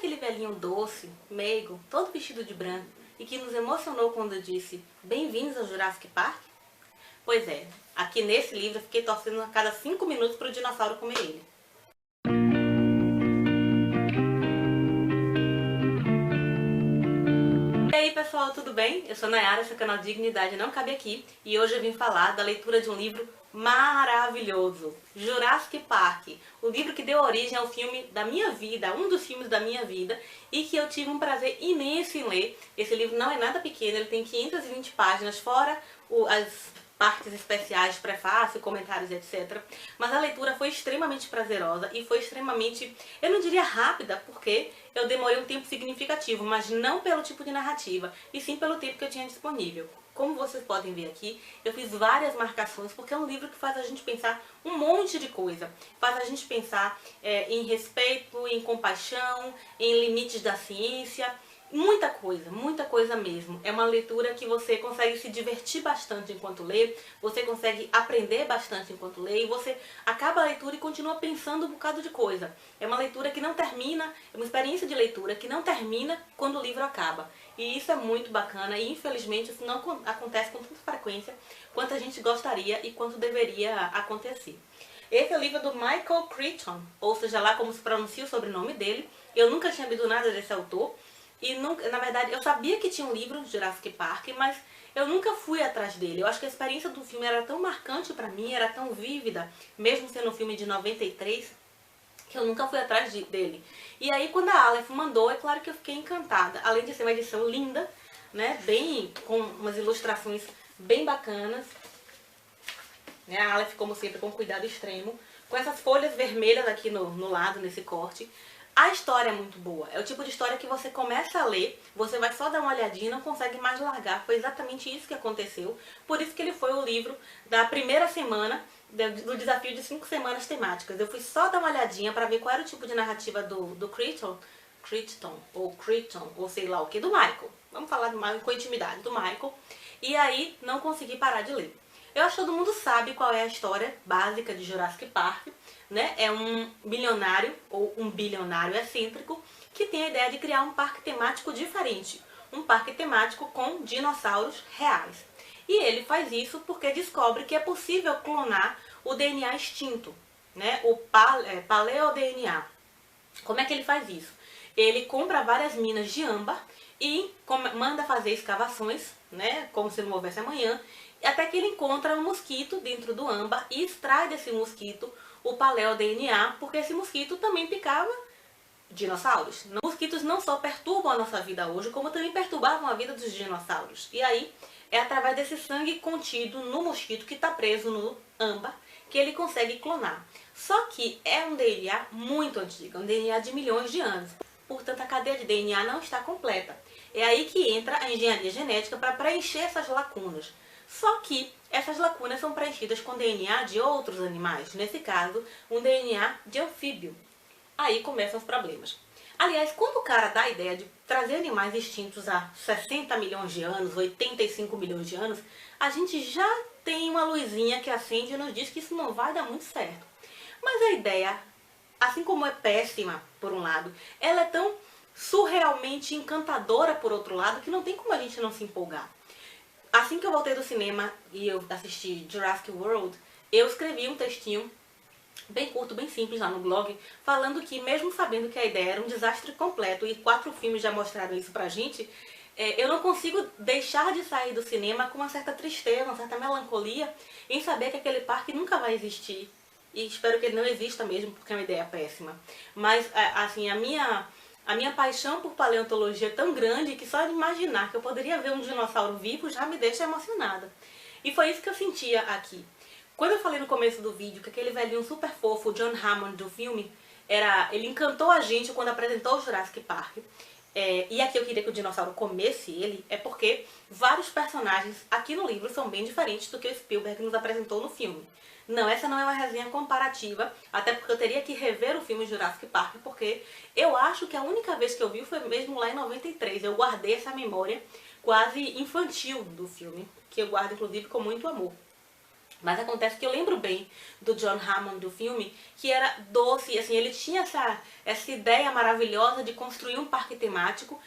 aquele velhinho doce, meigo, todo vestido de branco e que nos emocionou quando disse "Bem-vindos ao Jurassic Park"? Pois é, aqui nesse livro eu fiquei torcendo a cada 5 minutos para o dinossauro comer ele. E aí pessoal, tudo bem? Eu sou Nayara, seu canal Dignidade Não Cabe Aqui, e hoje eu vim falar da leitura de um livro maravilhoso, Jurassic Park, o livro que deu origem ao filme da minha vida, um dos filmes da minha vida, e que eu tive um prazer imenso em ler. Esse livro não é nada pequeno, ele tem 520 páginas, fora as partes especiais, prefácio, comentários, etc. Mas a leitura foi extremamente prazerosa e foi extremamente, eu não diria rápida, porque eu demorei um tempo significativo, mas não pelo tipo de narrativa, e sim pelo tempo que eu tinha disponível. Como vocês podem ver aqui, eu fiz várias marcações, porque é um livro que faz a gente pensar um monte de coisa. Faz a gente pensar em respeito, em compaixão, em limites da ciência. Muita coisa mesmo. É uma leitura que você consegue se divertir bastante enquanto lê, você consegue aprender bastante enquanto lê, e você acaba a leitura e continua pensando um bocado de coisa. É uma leitura que não termina, é uma experiência de leitura que não termina quando o livro acaba. E isso é muito bacana e infelizmente isso não acontece com tanta frequência quanto a gente gostaria e quanto deveria acontecer. Esse é o livro do Michael Crichton, ou seja lá como se pronuncia o sobrenome dele. Eu nunca tinha lido nada desse autor. E nunca, na verdade, eu sabia que tinha um livro, Jurassic Park, mas eu nunca fui atrás dele. Eu acho que a experiência do filme era tão marcante pra mim, era tão vívida, mesmo sendo um filme de 93, que eu nunca fui atrás dele. E aí quando a Aleph mandou, é claro que eu fiquei encantada. Além de ser uma edição linda, né, bem, com umas ilustrações bem bacanas. Né, a Aleph, como sempre, com cuidado extremo, com essas folhas vermelhas aqui no lado, nesse corte. A história é muito boa, é o tipo de história que você começa a ler, você vai só dar uma olhadinha e não consegue mais largar. Foi exatamente isso que aconteceu, por isso que ele foi o livro da primeira semana do desafio de 5 semanas temáticas. Eu fui só dar uma olhadinha para ver qual era o tipo de narrativa do Crichton, ou sei lá o que, do Michael. Vamos falar com intimidade do Michael. E aí não consegui parar de ler. Eu acho que todo mundo sabe qual é a história básica de Jurassic Park. Né? É um milionário ou um bilionário excêntrico que tem a ideia de criar um parque temático diferente. Um parque temático com dinossauros reais. E ele faz isso porque descobre que é possível clonar o DNA extinto, né? O paleo-DNA. Como é que ele faz isso? Ele compra várias minas de âmbar e manda fazer escavações, né? Como se não houvesse amanhã, até que ele encontra um mosquito dentro do âmbar e extrai desse mosquito o paleo-DNA, porque esse mosquito também picava dinossauros. Mosquitos não só perturbam a nossa vida hoje, como também perturbavam a vida dos dinossauros. E aí, é através desse sangue contido no mosquito que está preso no âmbar que ele consegue clonar. Só que é um DNA muito antigo, um DNA de milhões de anos. Portanto, a cadeia de DNA não está completa. É aí que entra a engenharia genética para preencher essas lacunas. Só que essas lacunas são preenchidas com DNA de outros animais, nesse caso, um DNA de anfíbio. Aí começam os problemas. Aliás, quando o cara dá a ideia de trazer animais extintos há 60 milhões de anos, 85 milhões de anos, a gente já tem uma luzinha que acende e nos diz que isso não vai dar muito certo. Mas a ideia, assim como é péssima por um lado, ela é tão surrealmente encantadora por outro lado, que não tem como a gente não se empolgar. Assim que eu voltei do cinema e eu assisti Jurassic World, eu escrevi um textinho bem curto, bem simples lá no blog, falando que mesmo sabendo que a ideia era um desastre completo, e 4 filmes já mostraram isso pra gente, eu não consigo deixar de sair do cinema com uma certa tristeza, uma certa melancolia, em saber que aquele parque nunca vai existir. E espero que ele não exista mesmo, porque é uma ideia péssima. Mas, assim, a minha paixão por paleontologia é tão grande que só de imaginar que eu poderia ver um dinossauro vivo já me deixa emocionada. E foi isso que eu sentia aqui. Quando eu falei no começo do vídeo que aquele velhinho super fofo, o John Hammond do filme, ele encantou a gente quando apresentou o Jurassic Park. E aqui eu queria que o dinossauro comesse ele, é porque vários personagens aqui no livro são bem diferentes do que o Spielberg nos apresentou no filme. Não, essa não é uma resenha comparativa, até porque eu teria que rever o filme Jurassic Park, porque eu acho que a única vez que eu vi foi mesmo lá em 93. Eu guardei essa memória quase infantil do filme, que eu guardo inclusive com muito amor. Mas acontece que eu lembro bem do John Hammond do filme, que era doce, assim, ele tinha essa ideia maravilhosa de construir um parque temático.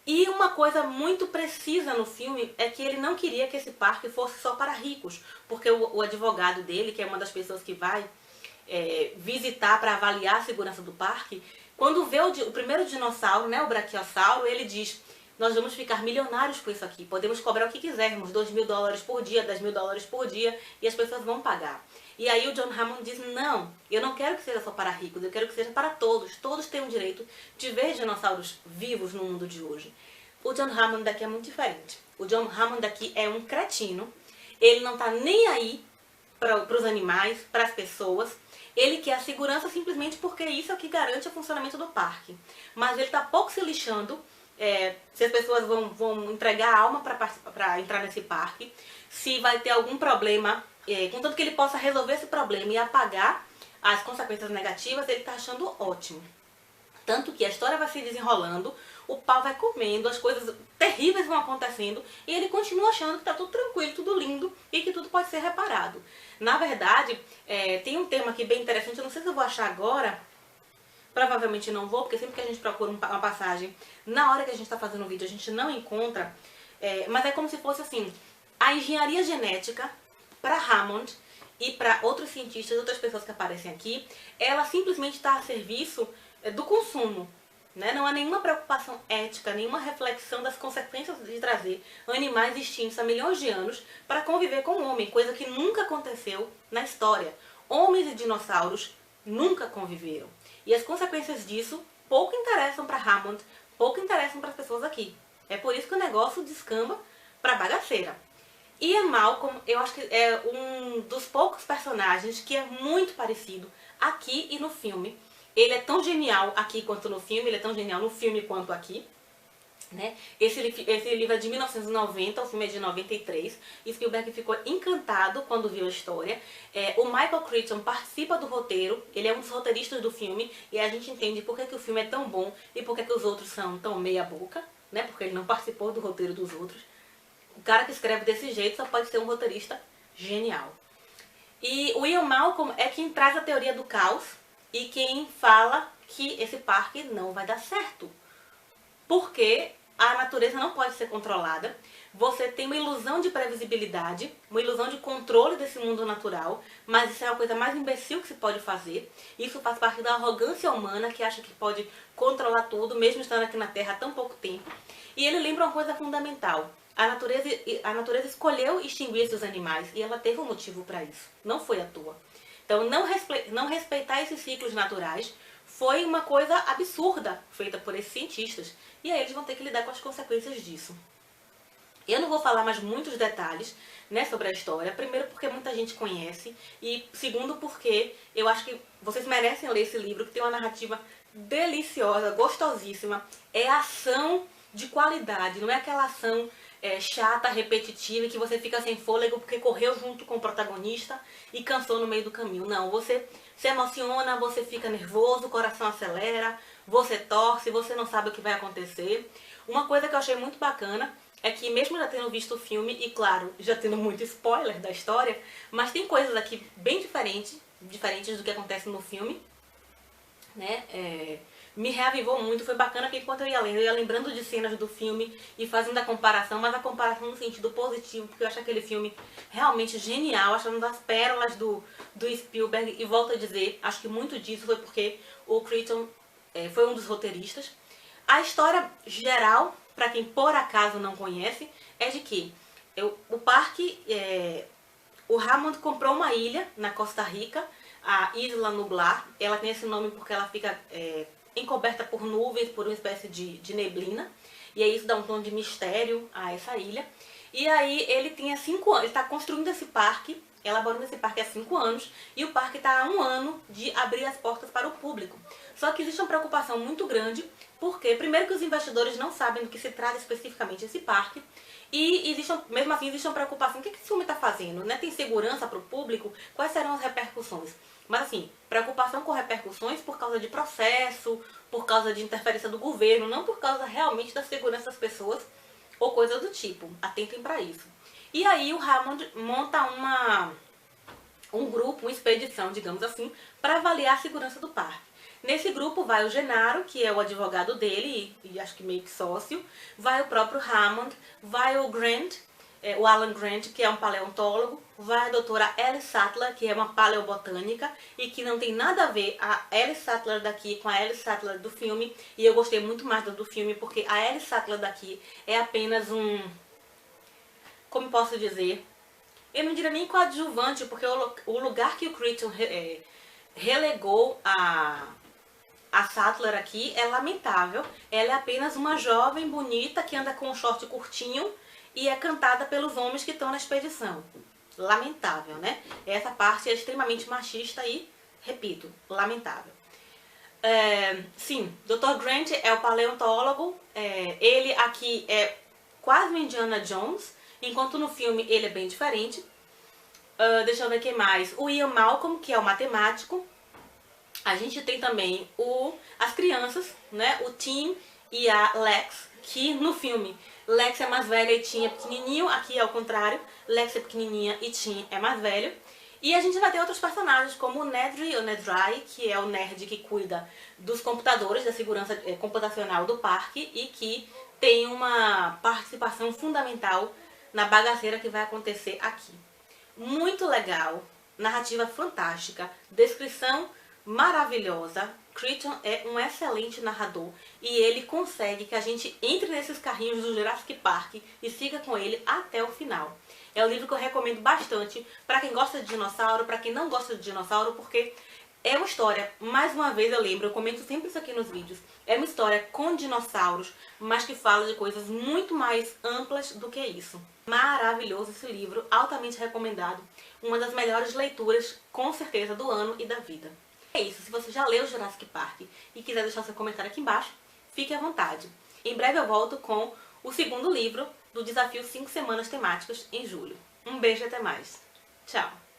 E uma coisa muito precisa no filme é que ele não queria que esse parque fosse só para ricos, porque o advogado dele, que é uma das pessoas que vai visitar para avaliar a segurança do parque, quando vê o primeiro dinossauro, né, o braquiossauro, ele diz: nós vamos ficar milionários com isso aqui, podemos cobrar o que quisermos, $2.000 por dia, $10.000 por dia, e as pessoas vão pagar. E aí o John Hammond diz: não, eu não quero que seja só para ricos, eu quero que seja para todos. Todos têm o direito de ver dinossauros vivos no mundo de hoje. O John Hammond daqui é muito diferente. O John Hammond daqui é um cretino, ele não está nem aí para os animais, para as pessoas. Ele quer a segurança simplesmente porque isso é o que garante o funcionamento do parque. Mas ele está pouco se lixando se as pessoas vão entregar a alma para entrar nesse parque, se vai ter algum problema, contanto que ele possa resolver esse problema e apagar as consequências negativas, ele está achando ótimo. Tanto que a história vai se desenrolando, o pau vai comendo, as coisas terríveis vão acontecendo e ele continua achando que está tudo tranquilo, tudo lindo e que tudo pode ser reparado. Na verdade, tem um termo aqui bem interessante, eu não sei se eu vou achar agora, provavelmente não vou, porque sempre que a gente procura uma passagem, na hora que a gente está fazendo o vídeo, a gente não encontra, mas é como se fosse assim, a engenharia genética para Hammond e para outros cientistas, outras pessoas que aparecem aqui, ela simplesmente está a serviço do consumo. Né? Não há nenhuma preocupação ética, nenhuma reflexão das consequências de trazer animais extintos há milhões de anos para conviver com o homem, coisa que nunca aconteceu na história. Homens e dinossauros nunca conviveram. E as consequências disso pouco interessam para Hammond, pouco interessam para as pessoas aqui. É por isso que o negócio descamba para bagaceira. Ian Malcolm, eu acho que é um dos poucos personagens que é muito parecido aqui e no filme. Ele é tão genial aqui quanto no filme, ele é tão genial no filme quanto aqui. Né? Esse livro é de 1990, o filme é de 93. E Spielberg ficou encantado quando viu a história. O Michael Crichton participa do roteiro, ele é um dos roteiristas do filme. E a gente entende por que o filme é tão bom e por que os outros são tão meia boca. Né? Porque ele não participou do roteiro dos outros. O cara que escreve desse jeito só pode ser um roteirista genial. E o Ian Malcolm é quem traz a teoria do caos e quem fala que esse parque não vai dar certo. Porque a natureza não pode ser controlada, você tem uma ilusão de previsibilidade, uma ilusão de controle desse mundo natural, mas isso é a coisa mais imbecil que se pode fazer. Isso faz parte da arrogância humana que acha que pode controlar tudo, mesmo estando aqui na Terra há tão pouco tempo. E ele lembra uma coisa fundamental. A natureza escolheu extinguir esses animais e ela teve um motivo para isso. Não foi à toa. Então, não respeitar esses ciclos naturais foi uma coisa absurda feita por esses cientistas. E aí eles vão ter que lidar com as consequências disso. Eu não vou falar mais muitos detalhes, né, sobre a história. Primeiro porque muita gente conhece. E segundo porque eu acho que vocês merecem ler esse livro, que tem uma narrativa deliciosa, gostosíssima. É ação de qualidade, não é aquela ação chata, repetitiva, que você fica sem fôlego porque correu junto com o protagonista e cansou no meio do caminho. Não, você se emociona, você fica nervoso, o coração acelera, você torce, você não sabe o que vai acontecer. Uma coisa que eu achei muito bacana é que mesmo já tendo visto o filme, e claro, já tendo muito spoiler da história, mas tem coisas aqui bem diferentes do que acontece no filme, né? Me reavivou muito, foi bacana que enquanto eu ia lendo, eu ia lembrando de cenas do filme e fazendo a comparação, mas a comparação no sentido positivo, porque eu acho aquele filme realmente genial, acho uma das pérolas do Spielberg, e volto a dizer, acho que muito disso foi porque o Crichton foi um dos roteiristas. A história geral, para quem por acaso não conhece, é de que o parque, o Hammond comprou uma ilha na Costa Rica, a Isla Nublar. Ela tem esse nome porque ela fica encoberta por nuvens, por uma espécie de neblina. E aí isso dá um tom de mistério a essa ilha. E aí ele tem 5 anos, ele está construindo esse parque, elaborando esse parque há 5 anos. E o parque está há 1 ano de abrir as portas para o público. Só que existe uma preocupação muito grande, porque primeiro que os investidores não sabem do que se trata especificamente esse parque. E mesmo assim existe uma preocupação, o que esse filme está fazendo? Né? Tem segurança para o público? Quais serão as repercussões? Mas assim, preocupação com repercussões por causa de processo, por causa de interferência do governo, não por causa realmente da segurança das pessoas ou coisa do tipo. Atentem para isso. E aí o Hammond monta um grupo, uma expedição, digamos assim, para avaliar a segurança do parque. Nesse grupo vai o Genaro, que é o advogado dele e acho que meio que sócio, vai o próprio Hammond, vai o Grant, o Alan Grant, que é um paleontólogo, vai a doutora Alice Sattler, que é uma paleobotânica e que não tem nada a ver a Alice Sattler daqui com a Alice Sattler do filme, e eu gostei muito mais do filme porque a Alice Sattler daqui é apenas como posso dizer, eu não diria nem coadjuvante, porque o lugar que o Crichton relegou a Sattler aqui é lamentável. Ela é apenas uma jovem bonita que anda com um short curtinho e é cantada pelos homens que estão na expedição. Lamentável, né? Essa parte é extremamente machista e, repito, lamentável. Sim, Dr. Grant é o paleontólogo. Ele aqui é quase um Indiana Jones, enquanto no filme ele é bem diferente. Deixa eu ver quem mais. O Ian Malcolm, que é o matemático. A gente tem também as crianças, né? O Tim e a Lex, que no filme Lex é mais velha e Tim é pequenininho. Aqui é o contrário, Lex é pequenininha e Tim é mais velho. E a gente vai ter outros personagens como o Nedry, ou Nedry, que é o nerd que cuida dos computadores, da segurança computacional do parque e que tem uma participação fundamental na bagaceira que vai acontecer aqui. Muito legal, narrativa fantástica, descrição maravilhosa. Crichton é um excelente narrador e ele consegue que a gente entre nesses carrinhos do Jurassic Park e siga com ele até o final. É um livro que eu recomendo bastante para quem gosta de dinossauro, para quem não gosta de dinossauro, porque é uma história, mais uma vez eu lembro, eu comento sempre isso aqui nos vídeos, é uma história com dinossauros, mas que fala de coisas muito mais amplas do que isso. Maravilhoso esse livro, altamente recomendado, uma das melhores leituras, com certeza, do ano e da vida. É isso, se você já leu Jurassic Park e quiser deixar seu comentário aqui embaixo, fique à vontade. Em breve eu volto com o segundo livro do desafio 5 semanas temáticas em julho. Um beijo e até mais. Tchau!